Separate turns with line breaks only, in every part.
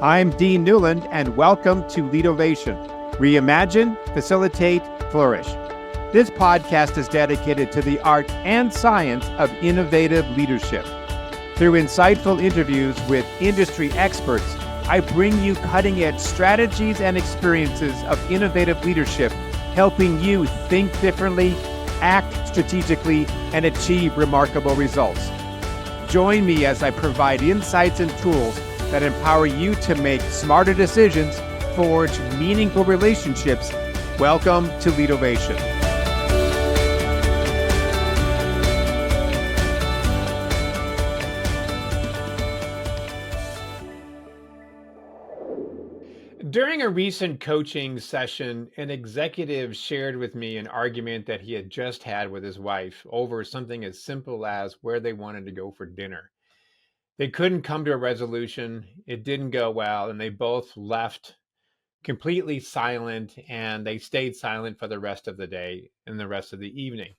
I'm Dean Newland, and welcome to Leadovation. Reimagine, facilitate, flourish. This podcast is dedicated to the art and science of innovative leadership. Through insightful interviews with industry experts, I bring you cutting-edge strategies and experiences of innovative leadership, helping you think differently, act strategically, and achieve remarkable results. Join me as I provide insights and tools that empower you to make smarter decisions, forge meaningful relationships. Welcome to Leadovation. During a recent coaching session, an executive shared with me an argument that he had just had with his wife over something as simple as where they wanted to go for dinner. They couldn't come to a resolution. It didn't go well, and they both left completely silent, and they stayed silent for the rest of the day and the rest of the evening.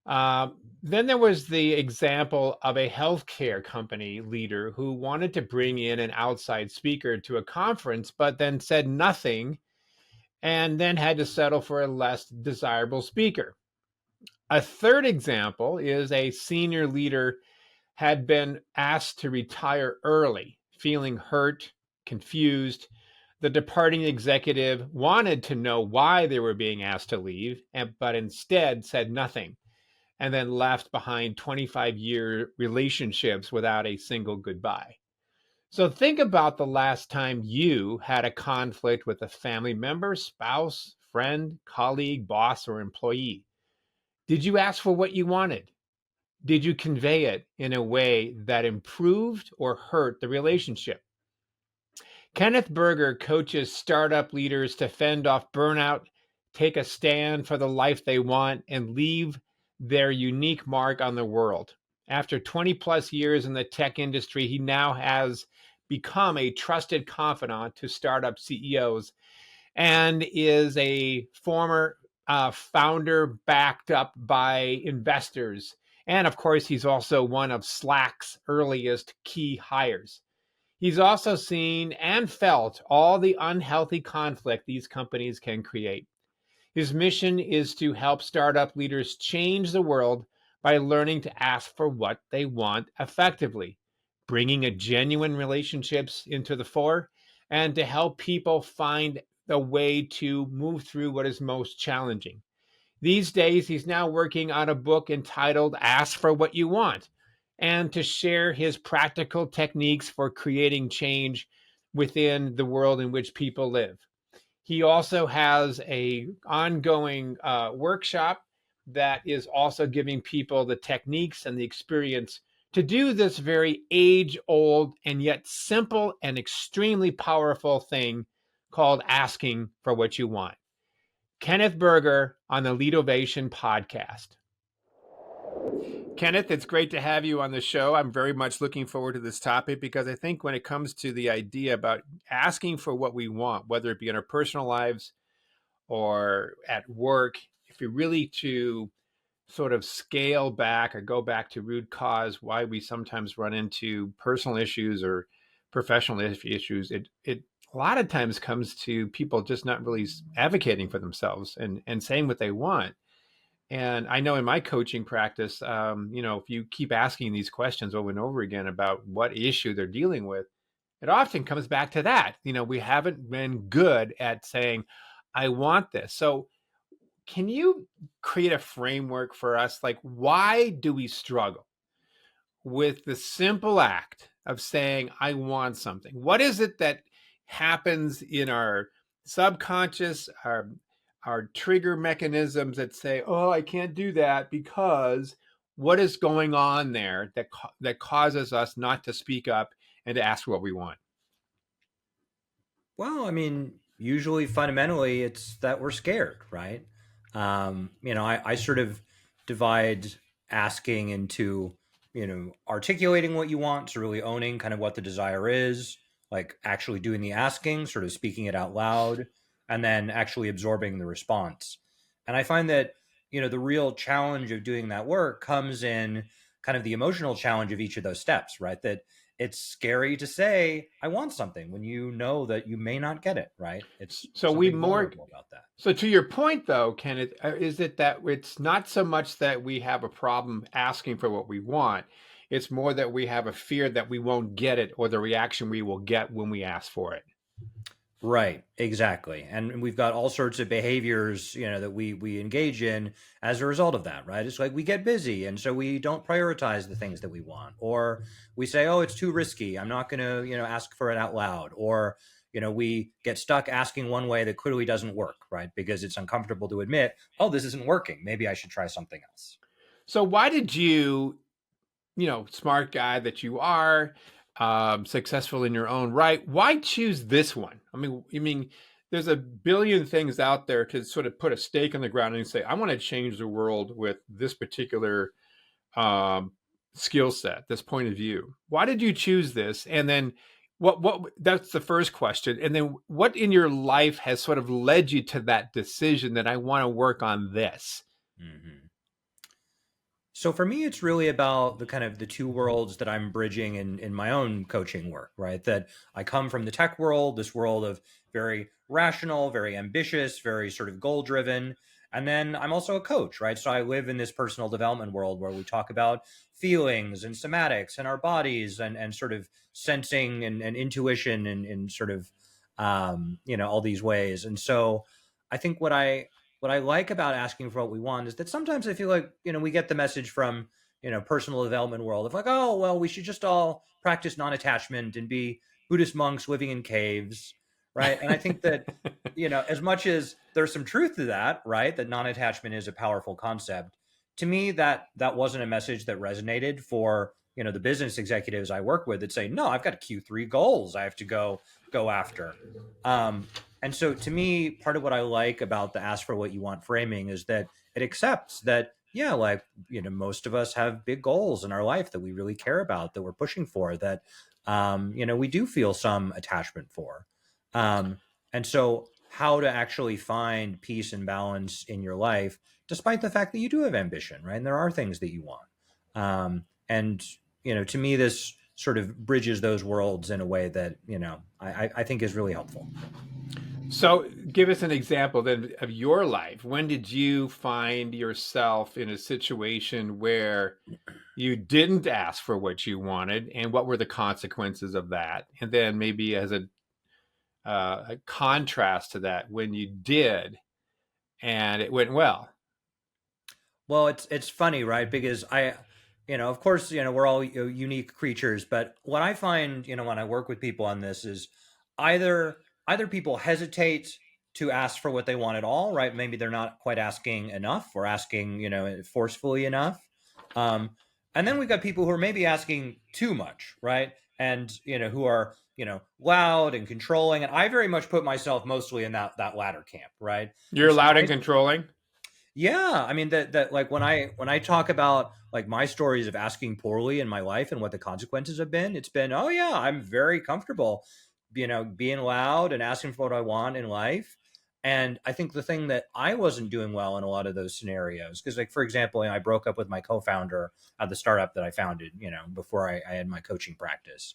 Then there was the example of a healthcare company leader who wanted to bring in an outside speaker to a conference, but then said nothing and then had to settle for a less desirable speaker. A third example is a senior leader had been asked to retire early, feeling hurt, confused. The departing executive wanted to know why they were being asked to leave, but instead said nothing and then left behind 25-year relationships without a single goodbye. So think about the last time you had a conflict with a family member, spouse, friend, colleague, boss, or employee. Did you ask for what you wanted? Did you convey it in a way that improved or hurt the relationship? Kenneth Berger coaches startup leaders to fend off burnout, take a stand for the life they want, and leave their unique mark on the world. After 20 plus years in the tech industry, he now has become a trusted confidant to startup CEOs and is a former founder backed up by investors. And of course, he's also one of Slack's earliest key hires. He's also seen and felt all the unhealthy conflict these companies can create. His mission is to help startup leaders change the world by learning to ask for what they want effectively, bringing a genuine relationships into the fore, and to help people find a way to move through what is most challenging. These days, he's now working on a book entitled Ask for What You Want, and to share his practical techniques for creating change within the world in which people live. He also has a ongoing workshop that is also giving people the techniques and the experience to do this very age-old and yet simple and extremely powerful thing called asking for what you want. Kenneth Berger on the Leadovation podcast. Kenneth, it's great to have you on the show. I'm very much looking forward to this topic because I think when it comes to the idea about asking for what we want, whether it be in our personal lives or at work, if we really to sort of scale back or go back to root cause why we sometimes run into personal issues or professional issues, it a lot of times comes to people just not really advocating for themselves and saying what they want. And I know in my coaching practice, if you keep asking these questions over and over again about what issue they're dealing with, it often comes back to that. We haven't been good at saying, I want this. So can you create a framework for us? Like, why do we struggle with the simple act of saying, I want something? What is it that happens in our subconscious, our trigger mechanisms that say, oh, I can't do that because what is going on there that causes us not to speak up and to ask what we want?
Well, I mean, usually fundamentally it's that we're scared, right? I sort of divide asking into, articulating what you want, so really owning kind of what the desire is, like actually doing the asking, sort of speaking it out loud, and then actually absorbing the response. And I find that, the real challenge of doing that work comes in kind of the emotional challenge of each of those steps, right? That it's scary to say I want something when you know that you may not get it, right? It's
So we
something
more
vulnerable about that.
so to your point though, Kenneth, is it that it's not so much that we have a problem asking for what we want, it's more that we have a fear that we won't get it or the reaction we will get when we ask for it.
Right, exactly. And we've got all sorts of behaviors, that we engage in as a result of that, right? It's like we get busy and so we don't prioritize the things that we want. Or we say, "Oh, it's too risky. I'm not going to, ask for it out loud." Or, we get stuck asking one way that clearly doesn't work, right? Because it's uncomfortable to admit, "Oh, this isn't working. Maybe I should try something else."
So why did you, smart guy that you are, successful in your own right, why choose this one? I mean, there's a billion things out there to sort of put a stake in the ground and say, I want to change the world with this particular um, skill set, this point of view. Why did you choose this? And then what that's the first question. And then what in your life has sort of led you to that decision that I want to work on this?
Hmm. So for me, it's really about the kind of the two worlds that I'm bridging in my own coaching work, right? That I come from the tech world, this world of very rational, very ambitious, very sort of goal driven. And then I'm also a coach, right? So I live in this personal development world where we talk about feelings and somatics and our bodies and sort of sensing and intuition and sort of, all these ways. And so I think what I like about asking for what we want is that sometimes I feel like, we get the message from, personal development world of like, "Oh, well, we should just all practice non-attachment and be Buddhist monks living in caves." Right. And I think that, as much as there's some truth to that, right, that non-attachment is a powerful concept, to me, that wasn't a message that resonated for, the business executives I work with that say, "No, I've got Q3 goals I have to go after." And so to me, part of what I like about the ask for what you want framing is that it accepts that, yeah, like, most of us have big goals in our life that we really care about, that we're pushing for, that, we do feel some attachment for. Um, and so how to actually find peace and balance in your life, despite the fact that you do have ambition, right? And there are things that you want. And, to me, this sort of bridges those worlds in a way that, I think is really helpful.
So, give us an example then of your life. When did you find yourself in a situation where you didn't ask for what you wanted, and what were the consequences of that? And then maybe as a contrast to that, when you did and it went well.
Well, it's funny, right? Because of course, we're all unique creatures, but what I find, when I work with people on this is either people hesitate to ask for what they want at all, right? Maybe they're not quite asking enough or asking, forcefully enough. And then we've got people who are maybe asking too much, right? And who are loud and controlling. And I very much put myself mostly in that latter camp, right?
You're
And so
loud and controlling.
yeah, I mean that like when I talk about like my stories of asking poorly in my life and what the consequences have been, it's been, oh yeah, I'm very comfortable, being loud and asking for what I want in life. And I think the thing that I wasn't doing well in a lot of those scenarios, because like for example, I broke up with my co-founder at the startup that I founded, before I had my coaching practice.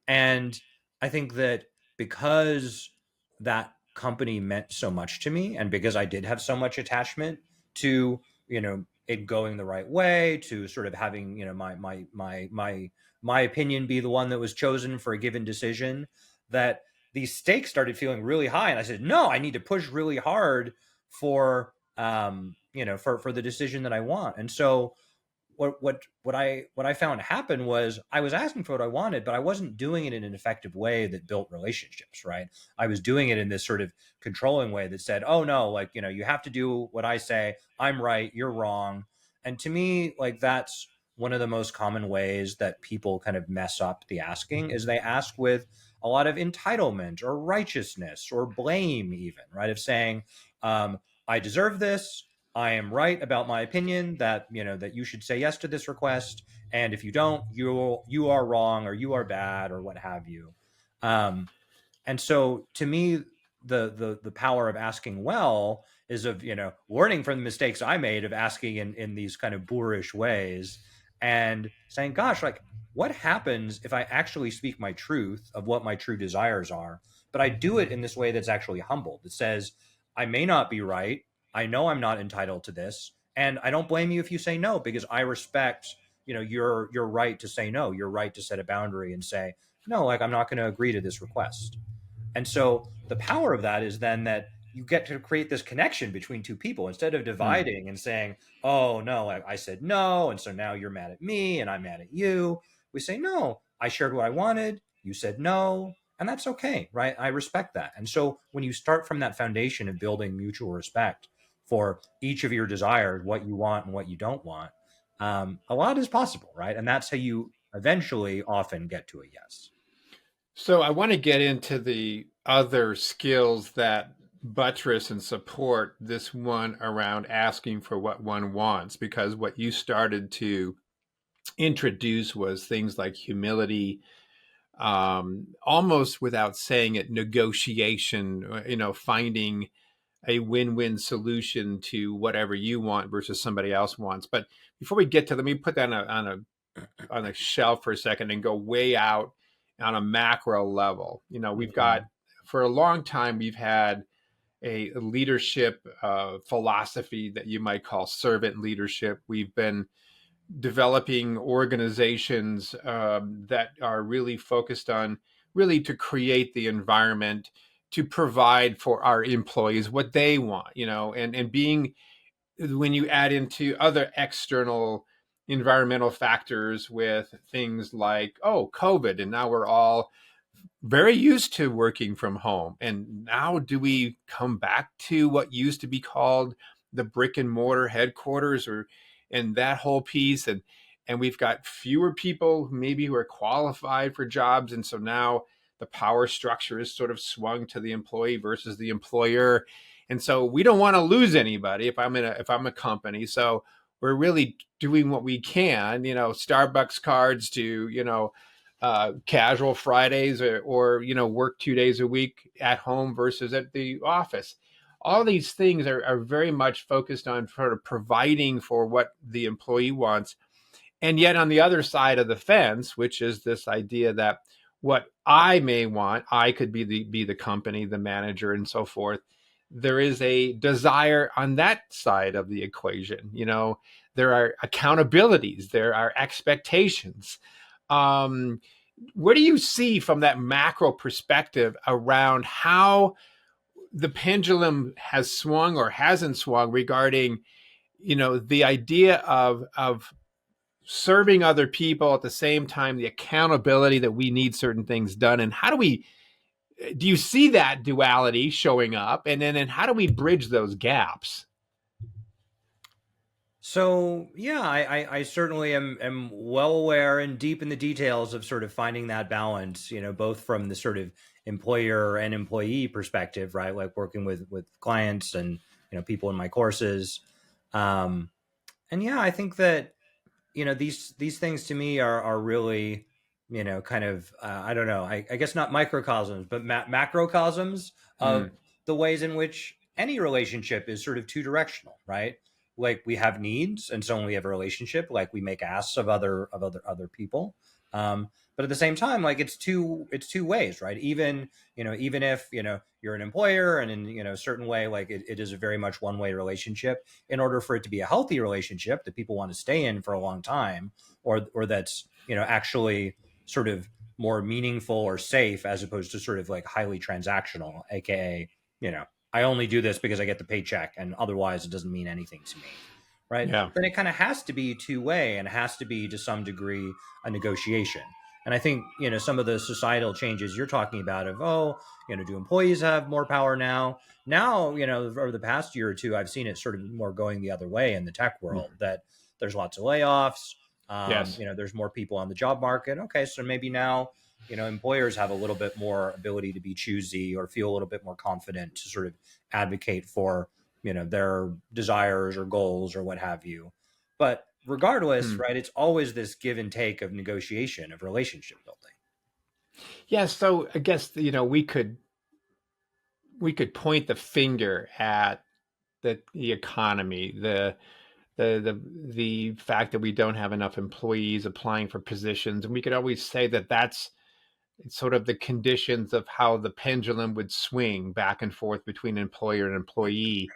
And I think that because that company meant so much to me and because I did have so much attachment to, it going the right way, to sort of having, my opinion be the one that was chosen for a given decision, that these stakes started feeling really high. And I said, no, I need to push really hard for for the decision that I want. And so what I found happen was I was asking for what I wanted, but I wasn't doing it in an effective way that built relationships, right? I was doing it in this sort of controlling way that said, "Oh no, like, you have to do what I say. I'm right, you're wrong." And to me, like that's one of the most common ways that people kind of mess up the asking is they ask with a lot of entitlement or righteousness or blame even, right? Of saying, I deserve this, I am right about my opinion that that you should say yes to this request, and if you don't, you are wrong or you are bad or what have you. Um, and so to me, the power of asking well is of learning from the mistakes I made of asking in these kind of boorish ways, and saying, gosh, like, what happens if I actually speak my truth of what my true desires are, but I do it in this way that's actually humble, that says, I may not be right. I know I'm not entitled to this. And I don't blame you if you say no, because I respect, your right to say no, your right to set a boundary and say, no, like, I'm not going to agree to this request. And so the power of that is then that you get to create this connection between two people instead of
Hmm.
dividing and saying, oh, no, I said no. And so now you're mad at me and I'm mad at you. We say, no, I shared what I wanted. You said no. And that's okay, right? I respect that. And so when you start from that foundation of building mutual respect for each of your desires, what you want and what you don't want, a lot is possible, right? And that's how you eventually often get to a yes.
So I want to get into the other skills that buttress and support this one around asking for what one wants, because what you started to introduce was things like humility, almost without saying it, negotiation, finding a win-win solution to whatever you want versus somebody else wants. But before we get to, let me put that on a shelf for a second and go way out on a macro level. We've got,
Mhm.
for a long time, we've had a leadership philosophy that you might call servant leadership. We've been developing organizations that are really focused on really to create the environment to provide for our employees what they want, and being, when you add into other external environmental factors with things like, oh, COVID, and now we're all very used to working from home. And now do we come back to what used to be called the brick and mortar headquarters, or and that whole piece, and we've got fewer people maybe who are qualified for jobs, and so now the power structure is sort of swung to the employee versus the employer. And so we don't want to lose anybody if I'm a company. So we're really doing what we can, Starbucks cards to, casual Fridays, or work 2 days a week at home versus at the office. All these things are very much focused on sort of providing for what the employee wants. And yet, on the other side of the fence, which is this idea that what I may want, I could be the company, the manager, and so forth. There is a desire on that side of the equation. There are accountabilities, there are expectations. Um, what do you see from that macro perspective around how the pendulum has swung or hasn't swung regarding, the idea of serving other people at the same time, the accountability that we need certain things done, and how do you see that duality showing up, and how do we bridge those gaps?
So yeah, I certainly am well aware and deep in the details of sort of finding that balance, both from the sort of employer and employee perspective, right? Like working with clients and people in my courses. Um, and yeah, I think that these things to me are really kind of I don't know, I guess not microcosms but macrocosms of
Hmm.
the ways in which any relationship is sort of two directional, right? Like we have needs, and so when we have a relationship, like we make asks of other people. But at the same time, like it's two ways, right? Even if you're an employer, and in a certain way, like it is a very much one way relationship. In order for it to be a healthy relationship that people want to stay in for a long time, or that's actually sort of more meaningful or safe, as opposed to sort of like highly transactional, aka you know I only do this because I get the paycheck, and otherwise it doesn't mean anything to me, right?
Yeah.
Then it kind of has to be two-way, and it has to be to some degree a negotiation. And I think some of the societal changes you're talking about of, oh, do employees have more power now? Now, over the past year or two, I've seen it sort of more going the other way in the tech world, that there's lots of layoffs.
Yes.
There's more people on the job market. Okay, so maybe now, employers have a little bit more ability to be choosy or feel a little bit more confident to sort of advocate for, their desires or goals or what have you. But regardless,
Hmm.
right, it's always this give and take of negotiation, of relationship building.
Yeah. So I guess, we could point the finger at the economy, the the fact that we don't have enough employees applying for positions, and we could always say that that's sort of the conditions of how the pendulum would swing back and forth between employer and employee,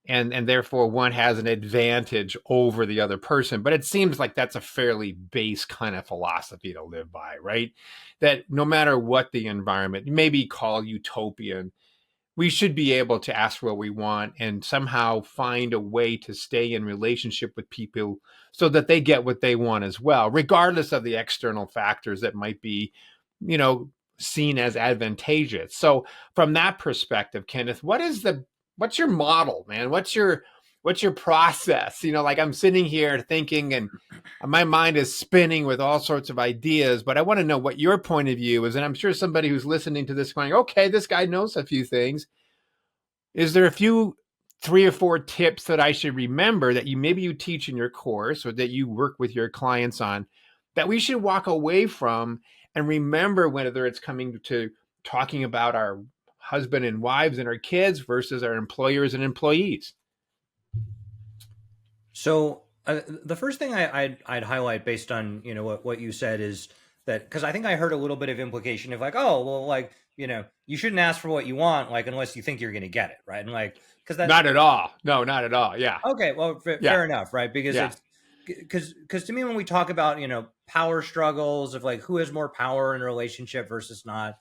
and therefore one has an advantage over the other person. But it seems like that's a fairly base kind of philosophy to live by, right? That no matter what the environment, maybe call utopian, we should be able to ask for what we want and somehow find a way to stay in relationship with people so that they get what they want as well, regardless of the external factors that might be, seen as advantageous. So from that perspective, Kenneth, what's your model, man? What's your process? Like I'm sitting here thinking and my mind is spinning with all sorts of ideas, but I want to know what your point of view is. And I'm sure somebody who's listening to this going, okay, this guy knows a few things. Is there a few, 3 or 4 tips that I should remember that maybe you teach in your course or that you work with your clients on that we should walk away from and remember, whether it's coming to talking about our husband and wives and our kids versus our employers and employees?
So the first thing I'd highlight based on what you said is that, because I think I heard a little bit of implication of like, oh well, like you shouldn't ask for what you want, like unless you think you're going to get it, right? And like, because that's
not at all. No, not at all. Yeah.
Okay, well, fair enough, right? Because
Yeah.
it's because to me, when we talk about power struggles of like who has more power in a relationship versus not,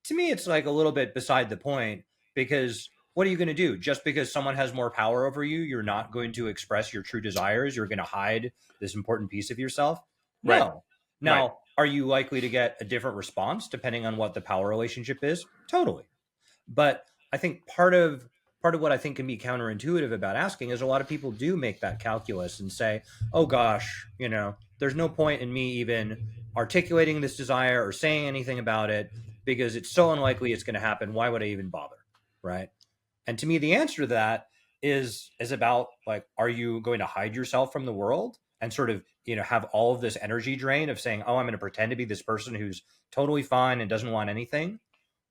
to me it's like a little bit beside the point, because what are you going to do? Just because someone has more power over you, you're not going to express your true desires. You're going to hide this important piece of yourself.
Right.
No. Now,
Right.
are you likely to get a different response depending on what the power relationship is? Totally. But I think part of what I think can be counterintuitive about asking is a lot of people do make that calculus and say, oh gosh, there's no point in me even articulating this desire or saying anything about it because it's so unlikely it's going to happen. Why would I even bother? Right. And to me, the answer to that is about like, are you going to hide yourself from the world and sort of, have all of this energy drain of saying, oh, I'm going to pretend to be this person who's totally fine and doesn't want anything?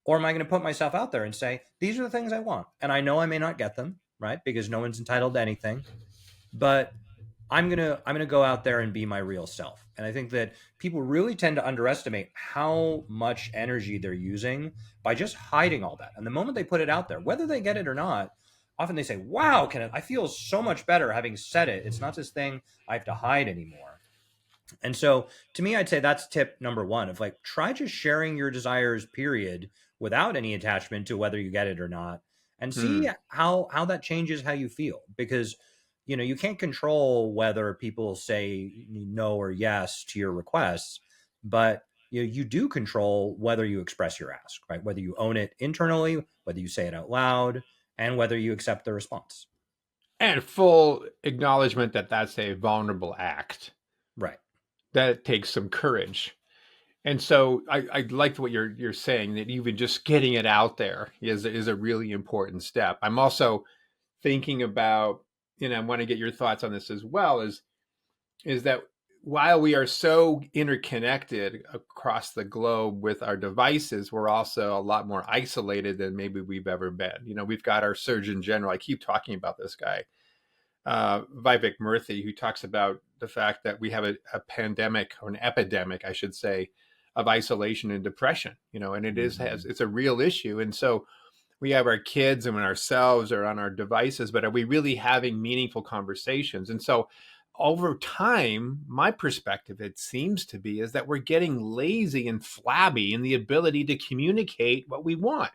Or am I going to put myself out there and say, these are the things I want? And I know I may not get them, right? Because no one's entitled to anything. But I'm gonna go out there and be my real self. And I think that people really tend to underestimate how much energy they're using by just hiding all that. And the moment they put it out there, whether they get it or not, often they say, wow, Kenneth, I feel so much better having said it. It's not this thing I have to hide anymore. And so to me, I'd say that's tip number one of like, try just sharing your desires, period, without any attachment to whether you get it or not, and see how that changes how you feel. Because you can't control whether people say no or yes to your requests, but you do control whether you express your ask, right? Whether you own it internally, whether you say it out loud, and whether you accept the response.
And full acknowledgement that that's a vulnerable act.
Right.
That takes some courage. And so I liked what you're saying, that even just getting it out there is a really important step. I'm also thinking about, I want to get your thoughts on this as well, is that while we are so interconnected across the globe with our devices, we're also a lot more isolated than maybe we've ever been. We've got our Surgeon General. I keep talking about this guy, Vivek Murthy, who talks about the fact that we have a pandemic, or an epidemic, I should say, of isolation and depression, and it's a real issue. And so we have our kids and ourselves are on our devices, but are we really having meaningful conversations? And so over time, my perspective, it seems to be, is that we're getting lazy and flabby in the ability to communicate what we want,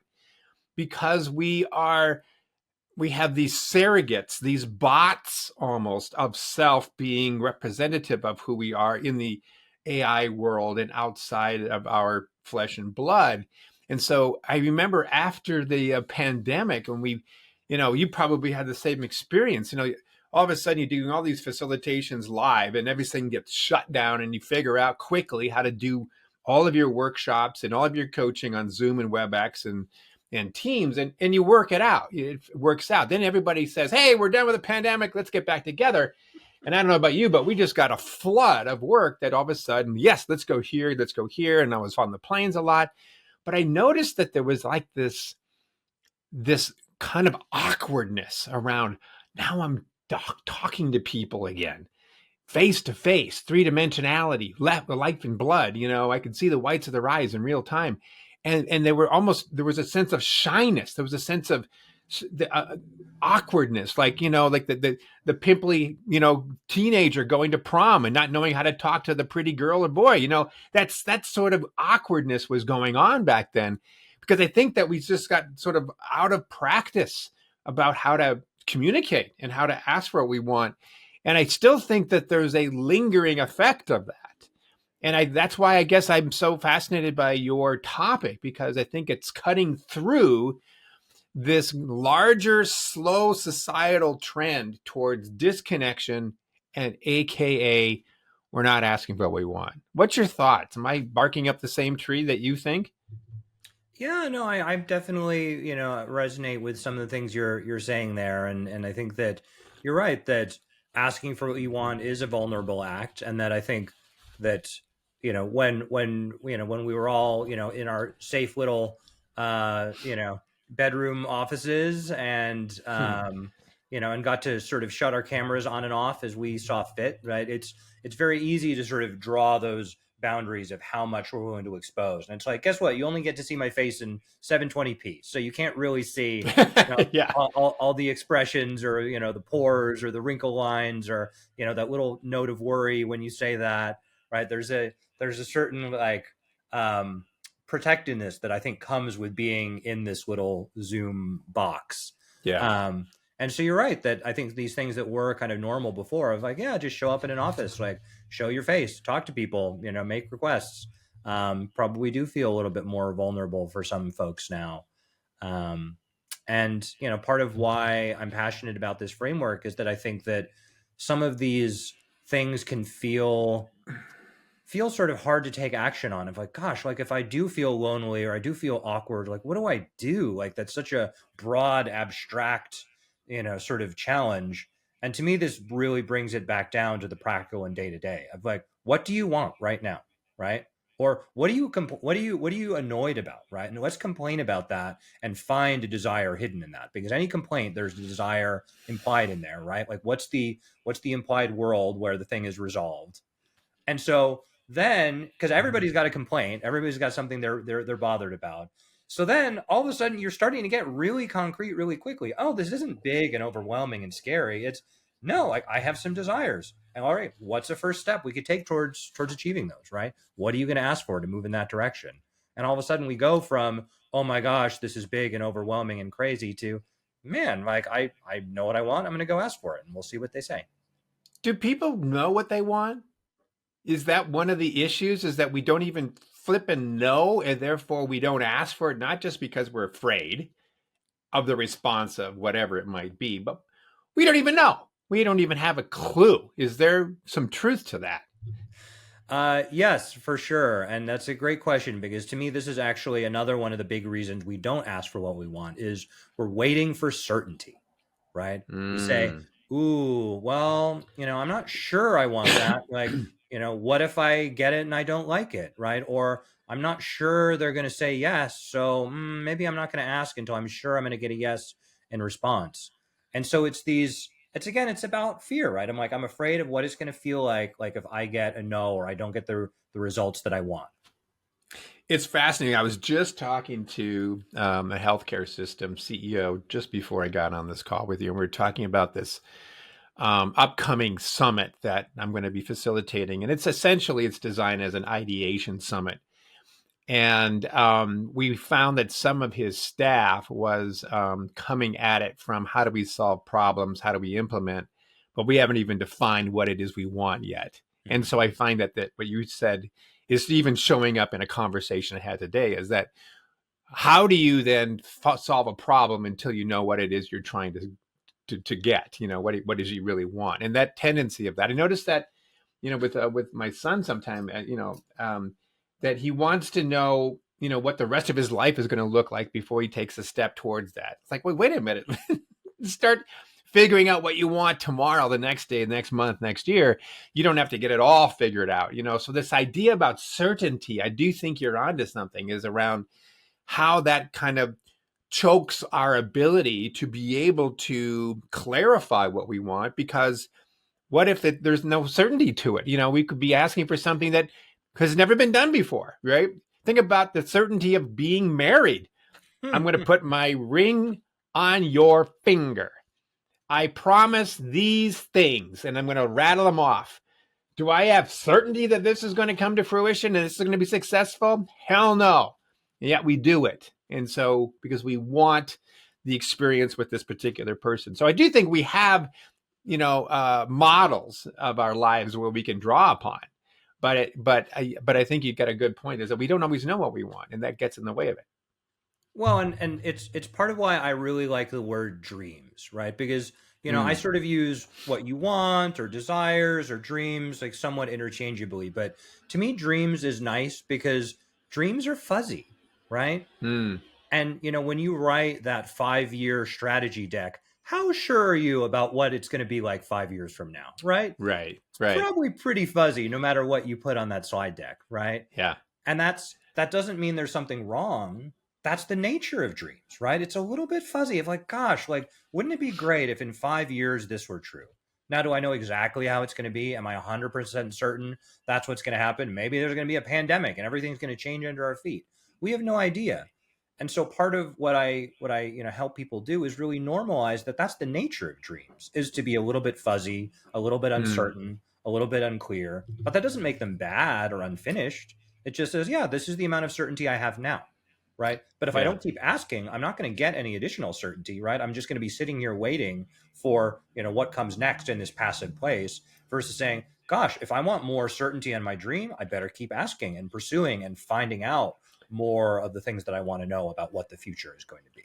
because we have these surrogates, these bots almost of self being representative of who we are in the AI world and outside of our flesh and blood. And so I remember after the pandemic, when you probably had the same experience, all of a sudden you're doing all these facilitations live and everything gets shut down, and you figure out quickly how to do all of your workshops and all of your coaching on Zoom and WebEx and Teams, and you work it out. It works out. Then everybody says, hey, we're done with the pandemic. Let's get back together. And I don't know about you, but we just got a flood of work that all of a sudden, yes, let's go here, let's go here. And I was on the planes a lot. But I noticed that there was like this kind of awkwardness around, now I'm talking to people again, face to face, three dimensionality, life and blood. I could see the whites of their eyes in real time, and there was a sense of shyness. There was a sense of awkwardness, like like the pimply teenager going to prom and not knowing how to talk to the pretty girl or boy. That sort of awkwardness was going on back then, because I think that we just got sort of out of practice about how to communicate and how to ask for what we want. And I still think that there's a lingering effect of that. And that's why I guess I'm so fascinated by your topic, because I think it's cutting through this larger, slow societal trend towards disconnection and AKA we're not asking for what we want. What's your thoughts? Am I barking up the same tree that you think?
Yeah, no, I definitely, resonate with some of the things you're saying there, and I think that you're right that asking for what you want is a vulnerable act, and that I think that when we were all in our safe little bedroom offices, and and got to sort of shut our cameras on and off as we saw fit, right? It's very easy to sort of draw those boundaries of how much we're willing to expose. And it's like, guess what? You only get to see my face in 720p. So you can't really see
Yeah.
all the expressions, or, the pores or the wrinkle lines, or, that little note of worry when you say that, right? There's a certain protectiveness that I think comes with being in this little Zoom box.
Yeah.
And so you're right that I think these things that were kind of normal before, of like, yeah, just show up in an office, like show your face, talk to people, make requests, probably do feel a little bit more vulnerable for some folks now. And part of why I'm passionate about this framework is that I think that some of these things can feel sort of hard to take action on. Of like, gosh, like if I do feel lonely or I do feel awkward, like what do I do? Like that's such a broad, abstract sort of challenge. And to me, this really brings it back down to the practical and day to day of like, what do you want right now, right? Or what are you annoyed about, right? And let's complain about that and find a desire hidden in that, because any complaint, there's a desire implied in there, right? Like what's the implied world where the thing is resolved? And so then, because everybody's got a complaint, everybody's got something they're bothered about. So then all of a sudden you're starting to get really concrete really quickly. Oh, this isn't big and overwhelming and scary. It's no, like I have some desires. And all right, what's the first step we could take towards achieving those, right? What are you going to ask for to move in that direction? And all of a sudden we go from, oh my gosh, this is big and overwhelming and crazy, to, man, like I know what I want. I'm going to go ask for it, and we'll see what they say.
Do people know what they want? Is that one of the issues, is that we don't even flip and know, and therefore we don't ask for it, not just because we're afraid of the response of whatever it might be, but we don't even know. We don't even have a clue. Is there some truth to that?
Yes, for sure. And that's a great question, because to me, this is actually another one of the big reasons we don't ask for what we want is we're waiting for certainty, right? We say, ooh, well, I'm not sure I want that. Like, what if I get it and I don't like it, right? Or I'm not sure they're going to say yes, so maybe I'm not going to ask until I'm sure I'm going to get a yes in response. And so it's about fear, right? I'm afraid of what it's going to feel like if I get a no or I don't get the results that I want.
It's fascinating. I was just talking to a healthcare system CEO just before I got on this call with you, and we were talking about this upcoming summit that I'm going to be facilitating. And it's designed as an ideation summit. And we found that some of his staff was coming at it from how do we solve problems? How do we implement? But we haven't even defined what it is we want yet. Mm-hmm. And so I find that what you said is even showing up in a conversation I had today, is that how do you then solve a problem until you know what it is you're trying to get, what does you really want? And that tendency of that, I noticed that, with my son sometime, that he wants to know, what the rest of his life is going to look like before he takes a step towards that. It's like, wait a minute, start figuring out what you want tomorrow, the next day, the next month, next year. You don't have to get it all figured out, So this idea about certainty, I do think you're onto something, is around how that kind of chokes our ability to be able to clarify what we want, because what if there's no certainty to it? We could be asking for something that has never been done before, right? Think about the certainty of being married. I'm going to put my ring on your finger. I promise these things, and I'm going to rattle them off. Do I have certainty that this is going to come to fruition and this is going to be successful? Hell no. And yet we do it. And so, because we want the experience with this particular person. So I do think we have, models of our lives where we can draw upon. But I think you've got a good point, is that we don't always know what we want, and that gets in the way of it.
Well, and it's part of why I really like the word dreams, right? Because I sort of use what you want or desires or dreams like somewhat interchangeably, but to me, dreams is nice because dreams are fuzzy, right?
Mm.
And when you write that 5-year strategy deck, how sure are you about what it's going to be like 5 years from now, right?
Right.
Probably pretty fuzzy, no matter what you put on that slide deck, right?
Yeah.
And that doesn't mean there's something wrong. That's the nature of dreams, right? It's a little bit fuzzy of like, gosh, like, wouldn't it be great if in 5 years this were true? Now, do I know exactly how it's going to be? Am I 100% certain that's what's going to happen? Maybe there's going to be a pandemic and everything's going to change under our feet. We have no idea. And so part of what I help people do is really normalize that that's the nature of dreams, is to be a little bit fuzzy, a little bit uncertain, a little bit unclear. But that doesn't make them bad or unfinished. It just says, yeah, this is the amount of certainty I have now. Right. But if I don't keep asking, I'm not going to get any additional certainty. Right. I'm just going to be sitting here waiting for, what comes next in this passive place, versus saying, gosh, if I want more certainty on my dream, I better keep asking and pursuing and finding out more of the things that I want to know about what the future is going to be.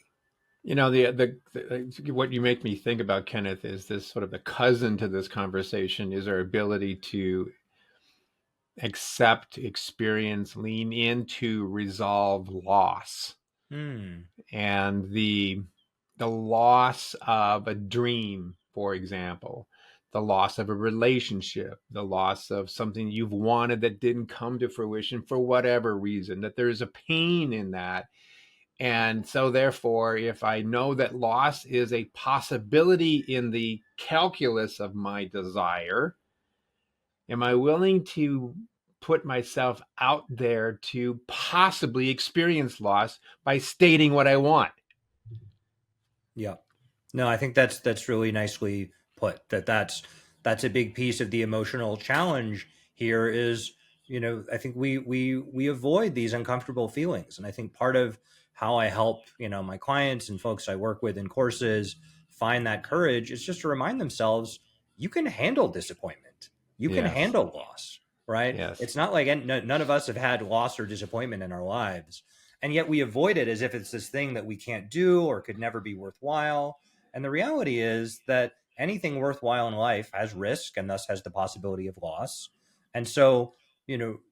The what you make me think about, Kenneth, is this sort of the cousin to this conversation is our ability to accept, experience, lean into, resolve loss. And the loss of a dream, for example, the loss of a relationship, the loss of something you've wanted that didn't come to fruition for whatever reason, that there's a pain in that. And so therefore, if I know that loss is a possibility in the calculus of my desire, am I willing to put myself out there to possibly experience loss by stating what I want?
Yeah. No, I think that's really nicely put. That's a big piece of the emotional challenge here is, I think we avoid these uncomfortable feelings. And I think part of how I help, my clients and folks I work with in courses find that courage is just to remind themselves, you can handle disappointment. You can handle loss, right?
Yes.
It's not like none of us have had loss or disappointment in our lives. And yet we avoid it as if it's this thing that we can't do or could never be worthwhile. And the reality is that anything worthwhile in life has risk and thus has the possibility of loss. And so,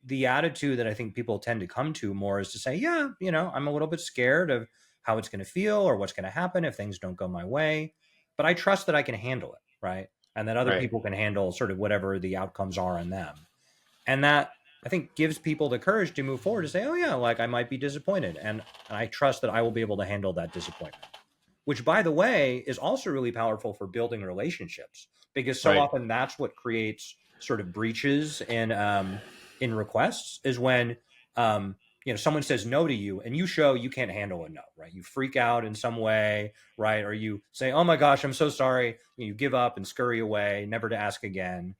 the attitude that I think people tend to come to more is to say, yeah, I'm a little bit scared of how it's going to feel or what's going to happen if things don't go my way. But I trust that I can handle it, right? And that other people can handle sort of whatever the outcomes are on them. And that, I think, gives people the courage to move forward to say, oh yeah, like I might be disappointed. And I trust that I will be able to handle that disappointment, which, by the way, is also really powerful for building relationships, because so often that's what creates sort of breaches in requests, is when, someone says no to you and you show you can't handle a no, right? You freak out in some way, right? Or you say, oh my gosh, I'm so sorry. You give up and scurry away, never to ask again.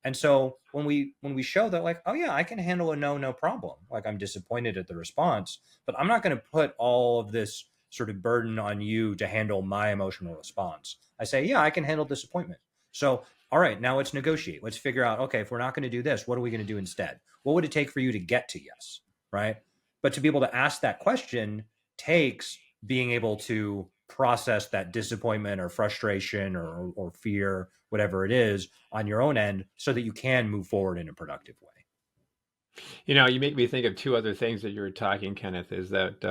And so when we show that, like, oh yeah, I can handle a no problem. Like, I'm disappointed at the response, but I'm not going to put all of this sort of burden on you to handle my emotional response. I say, yeah, I can handle disappointment. So, all right, now let's negotiate. Let's figure out, okay, if we're not going to do this, what are we going to do instead? What would it take for you to get to yes, right? But to be able to ask that question takes being able to process that disappointment or frustration or fear, whatever it is, on your own end, so that you can move forward in a productive way.
You make me think of two other things that you were talking, Kenneth, is that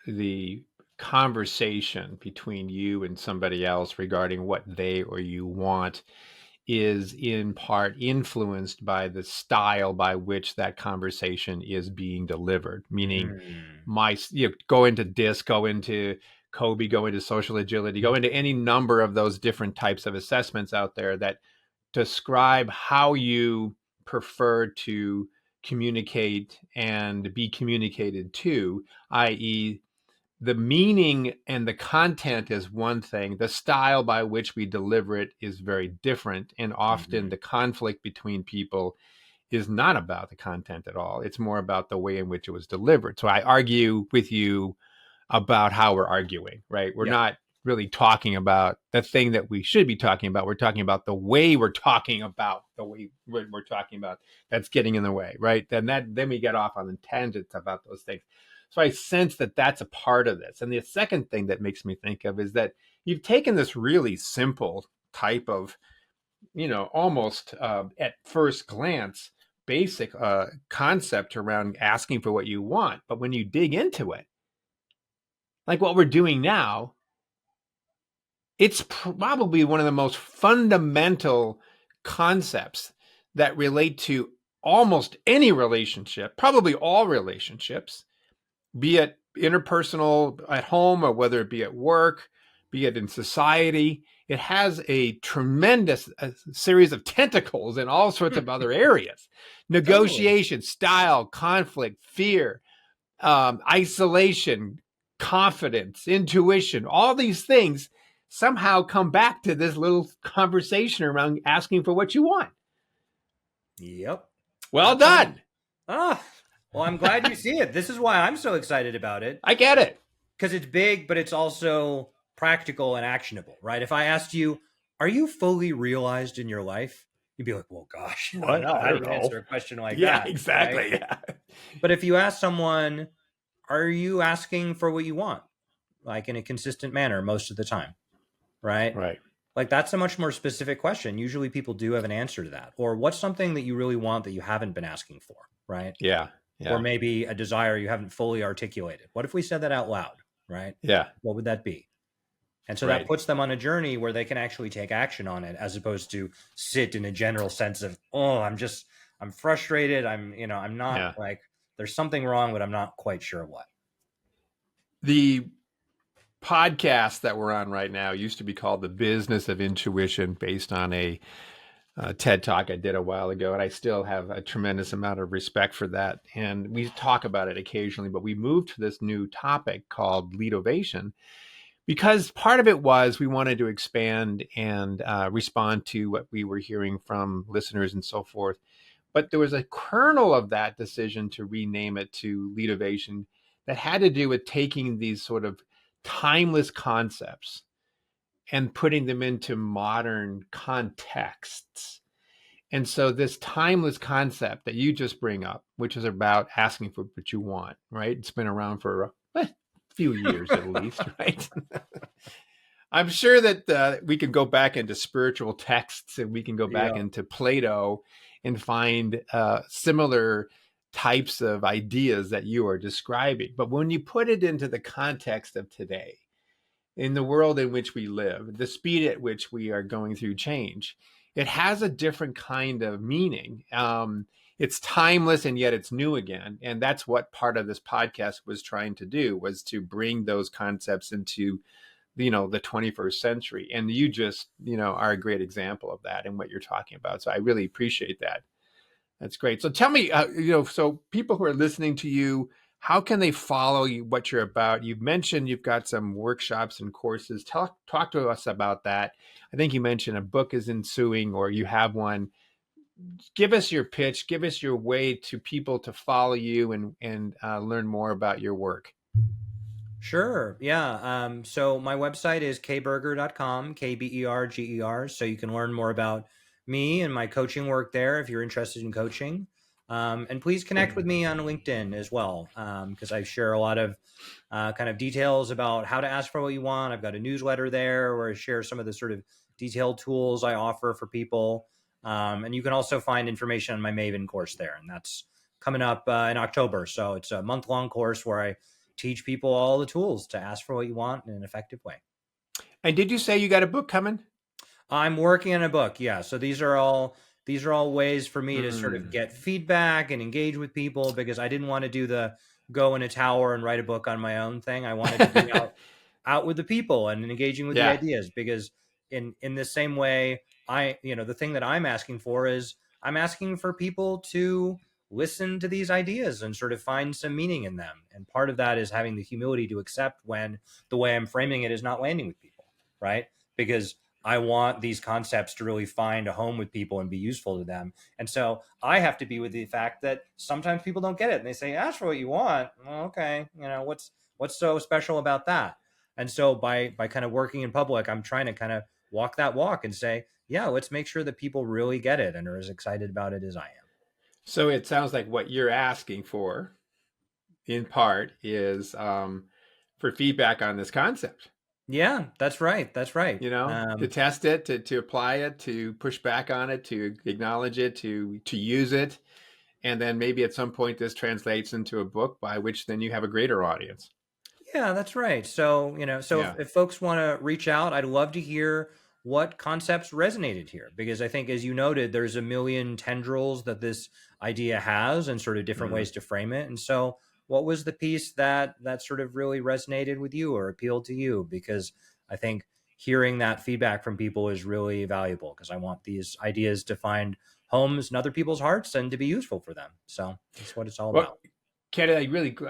the conversation between you and somebody else regarding what they or you want is in part influenced by the style by which that conversation is being delivered. Meaning, go into DISC, go into Kobe, go into social agility, go into any number of those different types of assessments out there that describe how you prefer to communicate and be communicated to, i.e., the meaning and the content is one thing. The style by which we deliver it is very different. And often the conflict between people is not about the content at all. It's more about the way in which it was delivered. So I argue with you about how we're arguing, right? We're not really talking about the thing that we should be talking about. We're talking about the way we're talking about the way we're talking about that's getting in the way, right? Then we get off on the tangents about those things. So I sense that that's a part of this. And the second thing that makes me think of is that you've taken this really simple type of, almost at first glance, basic concept around asking for what you want. But when you dig into it, like what we're doing now, it's probably one of the most fundamental concepts that relate to almost any relationship, probably all relationships, be it interpersonal at home or whether it be at work, be it in society. It has a tremendous series of tentacles in all sorts of other areas. Negotiation, style, conflict, fear, isolation, confidence, intuition, all these things somehow come back to this little conversation around asking for what you want.
Yep.
Well done.
Well, I'm glad you see it. This is why I'm so excited about it.
I get it.
Because it's big, but it's also practical and actionable, right? If I asked you, are you fully realized in your life? You'd be like, well, gosh, I don't know how to answer a question like that.
Yeah, exactly.
Right?
Yeah.
But if you ask someone, are you asking for what you want? Like in a consistent manner most of the time, right?
Right.
Like that's a much more specific question. Usually people do have an answer to that. Or what's something that you really want that you haven't been asking for, right?
Yeah.
Or maybe a desire you haven't fully articulated. What if we said that out loud, right?
Yeah.
What would that be? And so that puts them on a journey where they can actually take action on it, as opposed to sit in a general sense of, I'm frustrated. I'm not like, there's something wrong, but I'm not quite sure what.
The podcast that we're on right now used to be called The Business of Intuition, based on a TED Talk I did a while ago. And I still have a tremendous amount of respect for that. And we talk about it occasionally, but we moved to this new topic called Leadovation, because part of it was we wanted to expand and respond to what we were hearing from listeners and so forth. But there was a kernel of that decision to rename it to Leadovation that had to do with taking these sort of timeless concepts and putting them into modern contexts. And so this timeless concept that you just bring up, which is about asking for what you want, right? It's been around for a few years at least, right? I'm sure that we can go back into spiritual texts and we can go back into Plato and find similar types of ideas that you are describing. But when you put it into the context of today, in the world in which we live, the speed at which we are going through change, it has a different kind of meaning. It's timeless and yet it's new again. And that's what part of this podcast was trying to do, was to bring those concepts into, the 21st century. And you just, are a great example of that and what you're talking about. So I really appreciate that. That's great. So tell me, so people who are listening to you, how can they follow you, what you're about? You've mentioned you've got some workshops and courses. Talk to us about that. I think you mentioned a book is ensuing, or you have one. Give us your pitch. Give us your way to people to follow you and learn more about your work.
Sure. Yeah. So my website is kberger.com, KBERGER. So you can learn more about me and my coaching work there if you're interested in coaching. And please connect with me on LinkedIn as well, because I share a lot of kind of details about how to ask for what you want. I've got a newsletter there where I share some of the sort of detailed tools I offer for people. And you can also find information on my Maven course there. And that's coming up in October. So it's a month-long course where I teach people all the tools to ask for what you want in an effective way.
And did you say you got a book coming?
I'm working on a book. Yeah. So these are all ways for me to sort of get feedback and engage with people, because I didn't want to do the go in a tower and write a book on my own thing. I wanted to bring out out with the people and engaging with the
Yeah.
ideas. Because in the same way, the thing that I'm asking for is I'm asking for people to listen to these ideas and sort of find some meaning in them. And part of that is having the humility to accept when the way I'm framing it is not landing with people, right? Because I want these concepts to really find a home with people and be useful to them. And so I have to be with the fact that sometimes people don't get it and they say, ask for what you want. Well, okay. What's so special about that? And so by kind of working in public, I'm trying to kind of walk that walk and say, yeah, let's make sure that people really get it and are as excited about it as I am.
So it sounds like what you're asking for, in part, is for feedback on this concept.
Yeah, that's right. That's right.
To test it, to apply it, to push back on it, to acknowledge it, to use it. And then maybe at some point this translates into a book by which then you have a greater audience.
Yeah, that's right. So, if folks want to reach out, I'd love to hear what concepts resonated here, because I think, as you noted, there's a million tendrils that this idea has and sort of different ways to frame it. And so what was the piece that sort of really resonated with you or appealed to you? Because I think hearing that feedback from people is really valuable, because I want these ideas to find homes in other people's hearts and to be useful for them. So that's what it's all about.
Kenneth, I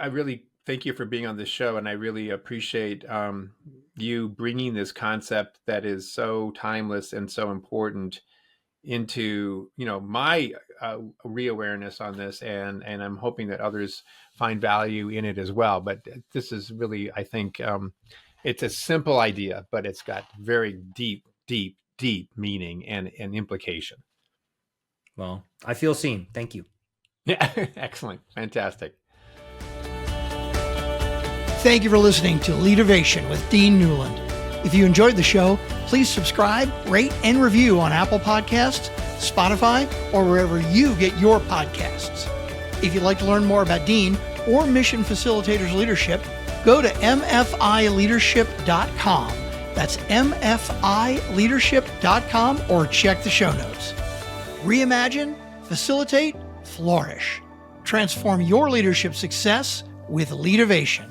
really thank you for being on this show, and I really appreciate you bringing this concept that is so timeless and so important into my reawareness on this, and I'm hoping that others find value in it as well. But this is really, I think, it's a simple idea, but it's got very deep meaning and implication.
Well, I feel seen. Thank you.
Yeah, excellent, fantastic.
Thank you for listening to Leadervation with Dean Newland. If you enjoyed the show, please subscribe, rate, and review on Apple Podcasts, Spotify, or wherever you get your podcasts. If you'd like to learn more about Dean or Mission Facilitators Leadership, go to mfileadership.com. That's mfileadership.com, or check the show notes. Reimagine, facilitate, flourish. Transform your leadership success with Leadervation.